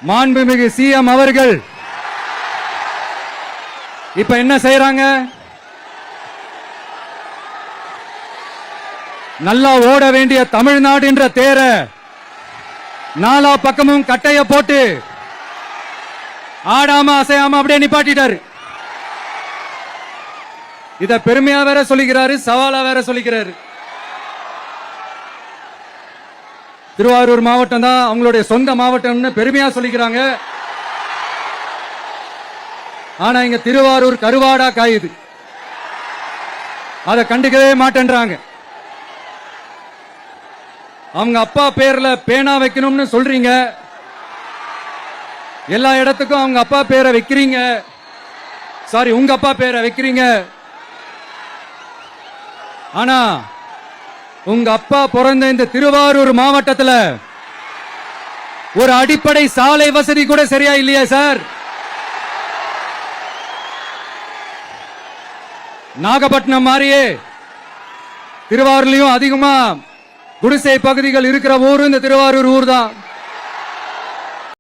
மாண்புமிகு சிஎம் அவர்கள் இப்ப என்ன செய்யறாங்க? நல்லா ஓட வேண்டிய தமிழ்நாடு என்ற தேர நாலா பக்கமும் கட்டைய போட்டு ஆடாம அசையாம அப்படியே நிப்பாட்டிட்டாரு. இத பெருமையா வேற சொல்லிக்கிறாரு, சவாலா வேற சொல்லிக்கிறாரு. திருவாரூர் மாவட்டம் தான் அவங்களுடைய சொந்த மாவட்டம்னு பெருமையா சொல்லிக்கிறாங்க. ஆனா இங்க திருவாரூர் கருவாடா காயுது. அதை கண்டுக்கவே மாட்டேன்றாங்க. அவங்க அப்பா பேர்ல பேனா வைக்கணும்னு சொல்றீங்க, எல்லா இடத்துக்கும் அவங்க அப்பா பேரை வைக்கிறீங்க. சாரி, உங்க அப்பா பேரை வைக்கிறீங்க. ஆனா உங்க அப்பா பிறந்த இந்த திருவாரூர் மாவட்டத்தில் ஒரு அடிப்படை சாலை வசதி கூட சரியா இல்லையா சார்? நாகப்பட்டினம் மாதிரியே திருவாரூர்லயும் அதிகமா குடிசை பகுதிகள் இருக்கிற ஊர் இந்த திருவாரூர் ஊர் தான்.